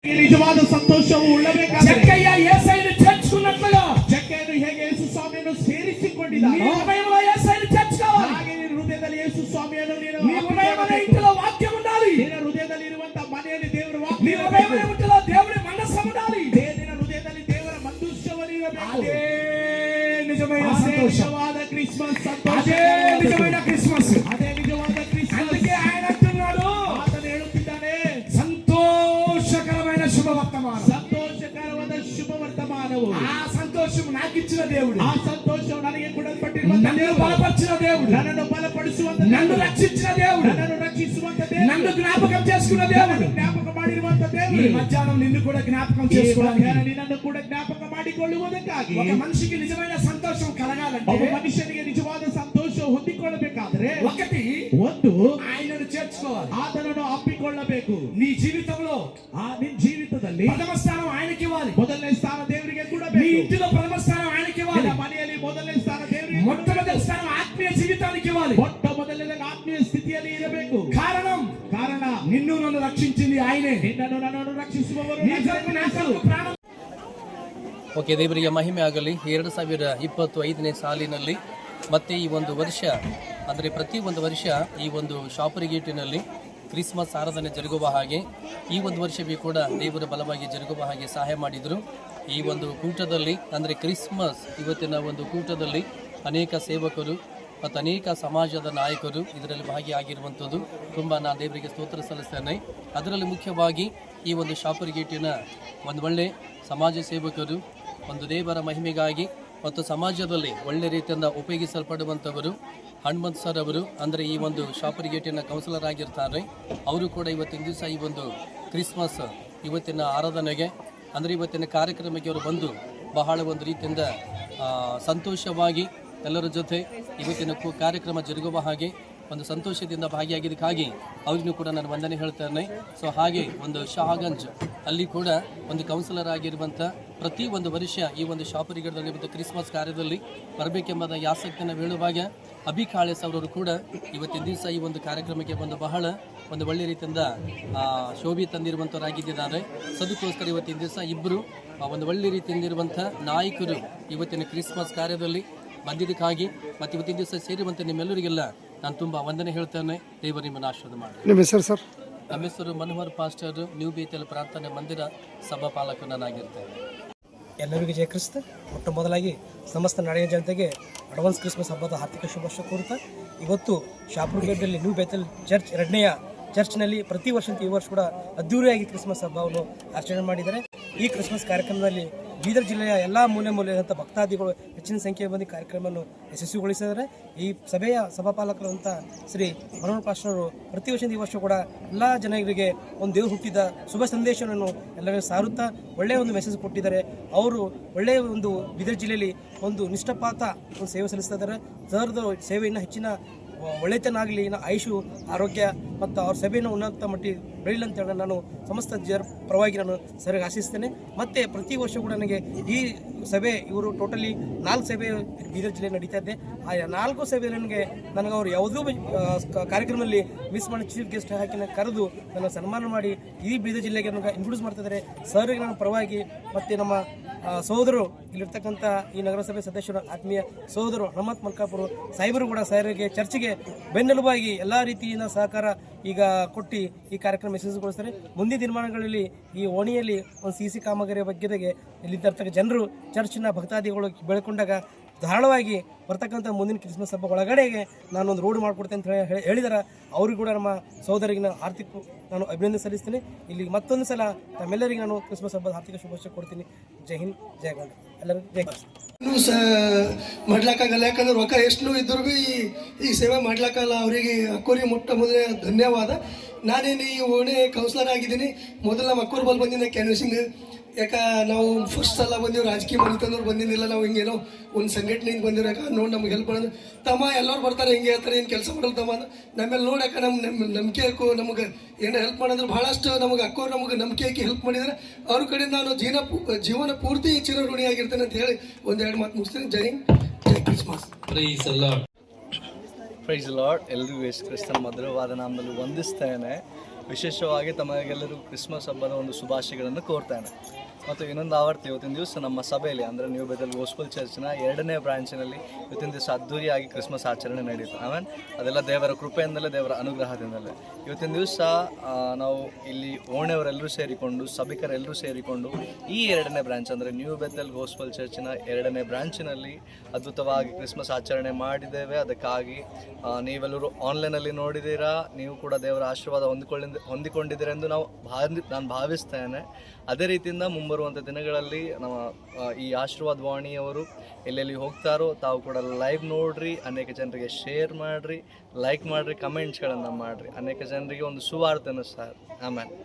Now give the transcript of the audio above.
ನಿಜವಾದ ಸಂತೋಷವು ಉಳ್ಳಬೇಕಾದರೆ ಜಕ್ಕಯ್ಯ యేసయ్యను చేర్చుకున్నట్లుగా ಜಕ್ಕಯ್ಯನು ಹೇಗೆ ಯೇಸು ಸ್ವಾಮಿಯನ್ನು ಸೇರಿಸಿಕೊಂಡಿದ್ದಾನೋ నీ హృదయంలో యేసయ్యను చేర్చుకోవాలి. ಹಾಗೆ ನಿನ್ನ ಹೃದಯದಲ್ಲಿ ಯೇಸು ಸ್ವಾಮಿಯನ್ನು నీ హృదయంలో ఇంటిలో వాక్యం ఉండాలి. ನಿನ್ನ ಹೃದಯದಲ್ಲಿ ಇರುವಂತ ಮನೆಯಲ್ಲಿ ದೇವರ నీ ವಾಕ್ಯ హృదయంలో ఇంటిలో దేవుని మనస్సు ఉండాలి. ನಿನ್ನ ಹೃದಯದಲ್ಲಿ ದೇವರ ಮಂದುಷ್ಯವರಿರಬೇಕು. అదే నిజమైన ಅದೇ సంతోషం. ನಿಜವಾದ ಕ್ರಿಸ್ಮಸ್ ಸಂತೋಷ. అదే నిజమైన క్రిస్మస్. ಅದೇ ನಿಜವಾದ ಕ್ರಿಸ್ಮಸ್. అందుకే ఆయన అంటున్నాడు, ಆತನು ಹೇಳುತ್ತಿದ್ದಾನೆ, సంతోషకరమైన శుభవర్తమానం. ಸಂತೋಷಕರವಾದ ಶುಭ ವರ್ತಮಾನವು. ఆ సంతోషం నాకు ఇచ్చిన దేవుడు, ಆ ಸಂತೋಷವು ನನಗೆ ಕೊಡಲ್ಪಟ್ಟಿರುವ నన్ను బలపరిచిన దేవుడు, ನನ್ನನ್ನು ಬಲಪಡಿಸುವಂತ నన్ను రక్షించిన దేవుడు, ನನ್ನನ್ನು ರಕ್ಷಿಸುವಂತ ದೇವರು, నన్ను జ్ఞాపకం చేసుకున్న దేవుడు. ಜ್ಞಾಪಕ ಮಾಡಿರುವಂತ ఈ ದೇವರು మధ్యాహ్నం నిన్ను కూడా జ్ఞాపకం చేసుకోవడానికి, ನಿನ್ನನ್ನು ಕೂಡ ಜ್ಞಾಪಕ ಮಾಡಿಕೊಳ್ಳುವುದಕ್ಕಾಗಿ ఒక మనిషికి నిజమైన సంతోషం కలగాలంటే, ಒಬ್ಬ ಮನುಷ್ಯನಿಗೆ ನಿಜವಾದ ಸಂತೋಷ ಹೊಂದಿಕೊಳ್ಳಬೇಕಾದ್ರೆ ఒకటి ಒಂದು ఆయనను చేర్చుకోవాలి. ಆತನನ್ನು ಅಪ್ಪಿಕೊಳ್ಳಬೇಕು. నీ జీవితంలో ನಿನ್ನ ಜೀವಿತದಲ್ಲಿ ప్రథమ స్థానం ఆయనకి ఇవ్వాలి. ಮೊದಲನೇ ಸ್ಥಾನ ದೇವರಿಗೆ నీ ಕೊಡಬೇಕು. ఇంటిలో ప్రథమ స్థానం ఆయనకి ఇవ్వాలి. ನಿನ್ನ ಮನೆಯಲ್ಲಿ ಮೊದಲನೇ ಸ್ಥಾನ ದೇವರಿಗೆ మొట్టమొదటి స్థానం ఆత్మీయ జీవితానికి ఇవ్వాలి. ಮೊಟ್ಟ ಮೊದಲನೇ ಆತ್ಮೀಯ ಸ್ಥಿತಿಯಲ್ಲಿ ಇರಬೇಕು. ಕಾರಣ నిన్ను నన్ను రక్షించింది ఆయనే. ನಿನ್ನನ್ನು ನನ್ನನ್ನು ರಕ್ಷಿಸುವವರು నీ కొరకు నా కొరకు ప్రాణం. ಓಕೆ, ದೇವರಿಗೆ ಮಹಿಮೆ ಆಗಲಿ. 2025ನೇ ಸಾಲಿನಲ್ಲಿ ಮತ್ತೆ ಈ ಒಂದು ವರ್ಷ ಅಂದರೆ ಪ್ರತಿ ಒಂದು ವರ್ಷ ಈ ಒಂದು ಶಾಪರ್ ಗೇಟಿನಲ್ಲಿ ಕ್ರಿಸ್ಮಸ್ ಆರಾಧನೆ ಜರುಗುವ ಹಾಗೆ ಈ ಒಂದು ವರ್ಷವೂ ಕೂಡ ದೇವರ ಬಲವಾಗಿ ಜರುಗುವ ಹಾಗೆ ಸಹಾಯ ಮಾಡಿದರು. ಈ ಒಂದು ಕೂಟದಲ್ಲಿ ಅಂದರೆ ಕ್ರಿಸ್ಮಸ್ ಇವತ್ತಿನ ಒಂದು ಕೂಟದಲ್ಲಿ ಅನೇಕ ಸೇವಕರು ಮತ್ತು ಅನೇಕ ಸಮಾಜದ ನಾಯಕರು ಇದರಲ್ಲಿ ಭಾಗಿಯಾಗಿರುವಂಥದ್ದು ತುಂಬ ನಾನು ದೇವರಿಗೆ ಸ್ತೋತ್ರ ಸಲ್ಲಿಸ್ತೇನೆ. ಅದರಲ್ಲಿ ಮುಖ್ಯವಾಗಿ ಈ ಒಂದು ಶಾಪರ್ ಗೇಟಿನ ಒಂದು ಒಳ್ಳೆ ಸಮಾಜ ಸೇವಕರು, ಒಂದು ದೇವರ ಮಹಿಮೆಗಾಗಿ ಮತ್ತು ಸಮಾಜದಲ್ಲಿ ಒಳ್ಳೆ ರೀತಿಯಿಂದ ಉಪಯೋಗಿಸಲ್ಪಡುವಂಥವರು ಹನುಮಂತ್ ಸರ್ ಅವರು ಅಂದರೆ ಈ ಒಂದು ಶಾಪರ್ ಗೇಟಿನ ಕೌನ್ಸಿಲರ್ ಆಗಿರ್ತಾರೆ. ಅವರು ಕೂಡ ಇವತ್ತಿನ ದಿವಸ ಈ ಒಂದು ಕ್ರಿಸ್ಮಸ್ ಇವತ್ತಿನ ಆರಾಧನೆಗೆ ಅಂದರೆ ಇವತ್ತಿನ ಕಾರ್ಯಕ್ರಮಕ್ಕೆ ಅವರು ಬಂದು ಬಹಳ ಒಂದು ರೀತಿಯಿಂದ ಸಂತೋಷವಾಗಿ ಎಲ್ಲರ ಜೊತೆ ಇವತ್ತಿನ ಕಾರ್ಯಕ್ರಮ ಜರುಗುವ ಹಾಗೆ ಒಂದು ಸಂತೋಷದಿಂದ ಭಾಗಿಯಾಗಿದ್ದಕ್ಕಾಗಿ ಅವ್ರಿಗೂ ಕೂಡ ನಾನು ವಂದನೆ ಹೇಳ್ತೇನೆ. ಸೊ ಹಾಗೆ ಒಂದು ಶಹಾಗಂಜ್ ಅಲ್ಲಿ ಕೂಡ ಒಂದು ಕೌನ್ಸಿಲರ್ ಆಗಿರುವಂಥ ಪ್ರತಿ ಒಂದು ವರ್ಷ ಈ ಒಂದು ಶಾಪರಿಗಡದಲ್ಲಿ ಒಂದು ಕ್ರಿಸ್ಮಸ್ ಕಾರ್ಯದಲ್ಲಿ ಬರಬೇಕೆಂಬ ಆಸಕ್ತಿಯನ್ನು ಹೇಳುವಾಗ ಅಭಿಕಾಳೆಸ್ ಅವರು ಕೂಡ ಇವತ್ತಿನ ದಿವಸ ಈ ಒಂದು ಕಾರ್ಯಕ್ರಮಕ್ಕೆ ಬಂದು ಬಹಳ ಒಂದು ಒಳ್ಳೆ ರೀತಿಯಿಂದ ಶೋಭೆ ತಂದಿರುವಂಥವರಾಗಿದ್ದಾರೆ. ಸೊ ಅದಕ್ಕೋಸ್ಕರ ಇವತ್ತಿನ ದಿವಸ ಇಬ್ಬರು ಒಂದು ಒಳ್ಳೆ ರೀತಿಯಿಂದಿರುವಂಥ ನಾಯಕರು ಇವತ್ತಿನ ಕ್ರಿಸ್ಮಸ್ ಕಾರ್ಯದಲ್ಲಿ ಬಂದಿದ್ದಕ್ಕಾಗಿ ಮತ್ತು ಇವತ್ತಿನ ದಿವಸ ಸೇರುವಂಥ ನಿಮ್ಮೆಲ್ಲರಿಗೆಲ್ಲ ನಾನು ತುಂಬ ವಂದನೆ ಹೇಳ್ತೇನೆ. ದೇವರು ನಿಮ್ಮನ್ನು ಆಶೀರ್ವಾದ ಮಾಡಿ. ನಿಮ್ಮ ಹೆಸರು ಸರ್? ನಮ್ಮ ಹೆಸರು ಮನೋಹರ್ ಪಾಸ್ಟರ್, ನ್ಯೂ ಬೇತಲ್ ಪ್ರಾರ್ಥನೆ ಮಂದಿರ ಸಭಾಪಾಲಕ ನಾನಾಗಿರ್ತೇನೆ. ಎಲ್ಲರಿಗೂ ಜಯ ಕ್ರಿಸ್ತ. ಮೊಟ್ಟ ಮೊದಲಾಗಿ ಸಮಸ್ತ ನಾಡಿನ ಜನತೆಗೆ ಅಡ್ವಾನ್ಸ್ ಕ್ರಿಸ್ಮಸ್ ಹಬ್ಬದ ಹಾರ್ದಿಕ ಶುಭಾಶಯ ಕೋರುತ್ತಾ, ಇವತ್ತು ಶಾಪುರ್ ಗೇಟ್ನಲ್ಲಿ ನ್ಯೂ ಬೇತಲ್ ಚರ್ಚ್ ಎರಡನೆಯ ಚರ್ಚ್ನಲ್ಲಿ ಪ್ರತಿ ವರ್ಷದಂತೆ ಈ ವರ್ಷ ಕೂಡ ಅದ್ದೂರಿಯಾಗಿ ಕ್ರಿಸ್ಮಸ್ ಹಬ್ಬವನ್ನು ಆಚರಣೆ ಮಾಡಿದ್ದಾರೆ. ಈ ಕ್ರಿಸ್ಮಸ್ ಕಾರ್ಯಕ್ರಮದಲ್ಲಿ ಬೀದರ್ ಜಿಲ್ಲೆಯ ಎಲ್ಲ ಮೂಲೆಯಂಥ ಭಕ್ತಾದಿಗಳು ಹೆಚ್ಚಿನ ಸಂಖ್ಯೆಯ ಬಂದು ಕಾರ್ಯಕ್ರಮವನ್ನು ಯಶಸ್ವಿಗೊಳಿಸಿದ್ದಾರೆ. ಈ ಸಭೆಯ ಸಭಾಪಾಲಕರಂಥ ಶ್ರೀ ಮನೋಹರ್ ಪಾಸ್ಟರ್ ಪ್ರತಿ ವರ್ಷದ ಈ ವರ್ಷ ಕೂಡ ಎಲ್ಲ ಜನರಿಗೆ ಒಂದು ದೇವರು ಹುಟ್ಟಿದ ಶುಭ ಸಂದೇಶವನ್ನು ಎಲ್ಲರಿಗೂ ಸಾರುತ್ತಾ ಒಳ್ಳೆಯ ಒಂದು ಮೆಸೇಜ್ ಕೊಟ್ಟಿದ್ದಾರೆ. ಅವರು ಒಳ್ಳೆಯ ಒಂದು ಬೀದರ್ ಜಿಲ್ಲೆಯಲ್ಲಿ ಒಂದು ನಿಷ್ಠಪಾತ ಒಂದು ಸೇವೆ ಸಲ್ಲಿಸ್ತಾ ಇದ್ದಾರೆ. ಸರ್ದು ಸೇವೆಯನ್ನು ಹೆಚ್ಚಿನ ಒಳ್ಳೆತನಾಗಲಿ, ಆಯುಷು, ಆರೋಗ್ಯ ಮತ್ತು ಅವ್ರ ಸಭೆಯನ್ನು ಉನ್ನತ ಮಟ್ಟಿಗೆ ಬೆಳೀಲಿ ಅಂತೇಳಿ ನಾನು ಸಮಸ್ತ ಜನರ ಪರವಾಗಿ ನಾನು ಸರಿಯಾಗಿ ಆಶಿಸ್ತೇನೆ. ಮತ್ತು ಪ್ರತಿ ವರ್ಷ ಕೂಡ ನನಗೆ ಈ ಸಭೆ ಇವರು ಟೋಟಲಿ 4 ಸಭೆ ಬೀದರ್ ಜಿಲ್ಲೆ ನಡೀತಾ ಇದೆ. ಆ 4 ಸಭೆಯಲ್ಲಿ ನನಗೆ ಅವರು ಯಾವುದೂ ಕಾರ್ಯಕ್ರಮದಲ್ಲಿ ಮಿಸ್ ಮಾಡಿ ಚೀಫ್ ಗೆಸ್ಟ್ ಹಾಕಿ ಕರೆದು ನನ್ನ ಸನ್ಮಾನ ಮಾಡಿ ಈ ಬೀದರ್ ಜಿಲ್ಲೆಗೆ ನನಗೆ ಇಂಟ್ರೊಡ್ಯೂಸ್ ಮಾಡ್ತಿದ್ದಾರೆ. ಸರ್ಗೆ ನನ್ನ ಪರವಾಗಿ ಮತ್ತು ನಮ್ಮ ಸಹೋದರು ಇಲ್ಲಿರ್ತಕ್ಕಂಥ ಈ ನಗರಸಭೆ ಸದಸ್ಯರು ಆತ್ಮೀಯ ಸಹೋದರು ಹನುಮಂತ್ ಮಲ್ಕಾಪುರ ಸಾಹೇಬರು ಕೂಡ ಸಾಹೇಬರಿಗೆ ಚರ್ಚ್ಗೆ ಬೆನ್ನೆಲುಬಾಗಿ ಎಲ್ಲ ರೀತಿಯಿಂದ ಸಹಕಾರ ಈಗ ಕೊಟ್ಟು ಈ ಕಾರ್ಯಕ್ರಮ ಯಶಸ್ವಿಗೊಳಿಸ್ತಾರೆ. ಮುಂದಿನ ದಿನಮಾನಗಳಲ್ಲಿ ಈ ಓಣಿಯಲ್ಲಿ ಒಂದು CC ಕಾಮಗಾರಿಯ ಬಗ್ಗೆದಾಗೆ ಇಲ್ಲಿರ್ತಕ್ಕಂಥ ಜನರು ಚರ್ಚಿನ ಭಕ್ತಾದಿಗಳು ಬೆಳ್ಕೊಂಡಾಗ ಧಾರಾಳವಾಗಿ ಬರ್ತಕ್ಕಂಥ ಮುಂದಿನ ಕ್ರಿಸ್ಮಸ್ ಹಬ್ಬ ಒಳಗಡೆಗೆ ನಾನೊಂದು ರೋಡ್ ಮಾಡಿಕೊಡ್ತೇನೆ ಅಂತ ಹೇಳಿದಾರೆ. ಅವ್ರಿಗೆ ಕೂಡ ನಮ್ಮ ಸಹೋದರಿಗೆ ನಾನು ಅಭಿನಂದನೆ ಸಲ್ಲಿಸ್ತೀನಿ. ಇಲ್ಲಿ ಮತ್ತೊಂದು ಸಲ ತಮ್ಮೆಲ್ಲರಿಗೆ ನಾನು ಕ್ರಿಸ್ಮಸ್ ಹಬ್ಬದ ಆರ್ಥಿಕ ಶುಭಾಶಯ ಕೊಡ್ತೀನಿ. ಜೈ ಹಿಂದ್, ಜೈ ಗಂಡ, ಎಲ್ಲರಿಗೂ ಜೈ ಕೃಷ್ಣ. ಮಾಡ್ಲಿಕ್ಕಾಗಲ್ಲ, ಯಾಕಂದ್ರೆ ರೊಕ್ಕ ಎಷ್ಟು ಇದ್ರು ಭೀ ಈ ಸೇವೆ ಮಾಡ್ಲಿಕ್ಕಾಗಲ್ಲ. ಅವರಿಗೆ ಅಕ್ಕೋರಿಗೆ ಮೊಟ್ಟ ಮೊದಲೇ ಧನ್ಯವಾದ. ನಾನೇನು ಈ ಓಣೆ ಕೌನ್ಸಿಲರ್ ಆಗಿದ್ದೀನಿ. ಮೊದಲು ನಮ್ಮ ಅಕ್ಕೋರ್ ಬಲ್ ಬಂದಿದ್ದೆ ಕ್ಯಾನ್ವಸಿಂಗ್. ಯಾಕೆ ನಾವು ಫಸ್ಟ್ ಸಲ ಬಂದೀವಿ, ರಾಜಕೀಯ ಮನೆತಂದವ್ರು ಬಂದಿದ್ದಿಲ್ಲ. ನಾವು ಹಿಂಗೇನೋ ಒಂದು ಸಂಘಟನೆಯಿಂದ ಬಂದಿರೋ ಯಾಕೆ ನೋಡಿ ನಮ್ಗೆ ಹೆಲ್ಪ್ ಮಾಡೋದು. ತಮ್ಮ ಎಲ್ಲರೂ ಬರ್ತಾರೆ, ಹಿಂಗೆ ಹೇಳ್ತಾರೆ, ಏನು ಕೆಲಸ ಮಾಡಲ್ಲ ತಮ್ಮ ನಮ್ಮೆಲ್ಲ ನೋಡಿ ಯಾಕೆ ನಮ್ಮ ನಂಬಿಕೆ ನಮಗೆ ಏನೋ ಹೆಲ್ಪ್ ಮಾಡಿದ್ರೆ ಭಾಳಷ್ಟು ನಮಗೆ ಅಕ್ಕೋರು ನಮಗೆ ನಂಬಿಕೆ ಹಾಕಿ ಹೆಲ್ಪ್ ಮಾಡಿದರೆ ಅವ್ರ ಕಡೆಯಿಂದ ನಾನು ಜೀವನ ಪೂರ್ತಿ ಚಿರಋಣಿಯಾಗಿರ್ತೇನೆ ಅಂತ ಹೇಳಿ ಒಂದೆರಡು ಮಾತು ಮುಗಿಸ್ತೀನಿ. ಜೈ ಹಿಂದ್, ಜೈ ಕ್ರಿಸ್ಮಸ್. Praise lord. ಎಲ್ರಿಗೂ ಯೇಸು ಕ್ರಿಸ್ತನ ಮಧುರವಾದ ನಾಮದಲ್ಲಿ ವಂದಿಸ್ತೇನೆ. ವಿಶೇಷವಾಗಿ ತಮಗೆಲ್ಲರಿಗೂ ಕ್ರಿಸ್ಮಸ್ ಹಬ್ಬದ ಒಂದು ಶುಭಾಶಯಗಳನ್ನು ಕೋರ್ತೇನೆ. ಮತ್ತು ಇನ್ನೊಂದು ಆವರ್ತಿ ಇವತ್ತಿನ ದಿವಸ ನಮ್ಮ ಸಭೆಯಲ್ಲಿ ಅಂದರೆ ನ್ಯೂ ಬೆಥೆಲ್ ಗೋಸ್ಪಲ್ ಚರ್ಚ್ನ 2ನೇ ಬ್ರಾಂಚಿನಲ್ಲಿ ಇವತ್ತಿನ ದಿವಸ ಅದ್ದೂರಿಯಾಗಿ ಕ್ರಿಸ್ಮಸ್ ಆಚರಣೆ ನಡೀತು. ಆಮೇಲೆ ಅದೆಲ್ಲ ದೇವರ ಕೃಪೆಯಿಂದಲೇ, ದೇವರ ಅನುಗ್ರಹದಿಂದಲೇ. ಇವತ್ತಿನ ದಿವಸ ನಾವು ಇಲ್ಲಿ ಓಣೆಯವರೆಲ್ಲರೂ ಸೇರಿಕೊಂಡು, ಸಭಿಕರೆಲ್ಲರೂ ಸೇರಿಕೊಂಡು ಈ 2ನೇ ಬ್ರಾಂಚ್ ಅಂದರೆ ನ್ಯೂ ಬೆಥೆಲ್ ಗೋಸ್ಪಲ್ ಚರ್ಚಿನ 2ನೇ ಬ್ರಾಂಚಿನಲ್ಲಿ ಅದ್ಭುತವಾಗಿ ಕ್ರಿಸ್ಮಸ್ ಆಚರಣೆ ಮಾಡಿದ್ದೇವೆ. ಅದಕ್ಕಾಗಿ ನೀವೆಲ್ಲರೂ ಆನ್ಲೈನಲ್ಲಿ ನೋಡಿದ್ದೀರಾ, ನೀವು ಕೂಡ ದೇವರ ಆಶೀರ್ವಾದ ಹೊಂದಿಕೊಂಡಿದ್ದೀರೆಂದು ನಾನು ಭಾವಿಸ್ತೇನೆ. ಅದೇ ರೀತಿಯಿಂದ ಮುಂಬರುವಂಥ ದಿನಗಳಲ್ಲಿ ನಮ್ಮ ಈ ಆಶೀರ್ವಾದ ವಾಣಿಯವರು ಎಲ್ಲೆಲ್ಲಿ ಹೋಗ್ತಾರೋ ತಾವು ಕೂಡ ಲೈವ್ ನೋಡ್ರಿ, ಅನೇಕ ಜನರಿಗೆ ಶೇರ್ ಮಾಡಿರಿ, ಲೈಕ್ ಮಾಡಿರಿ, ಕಮೆಂಟ್ಸ್ಗಳನ್ನು ಮಾಡಿರಿ, ಅನೇಕ ಜನರಿಗೆ ಒಂದು ಸುವಾರ್ತೆಯನ್ನು ಸರ್. ಆಮೇಲೆ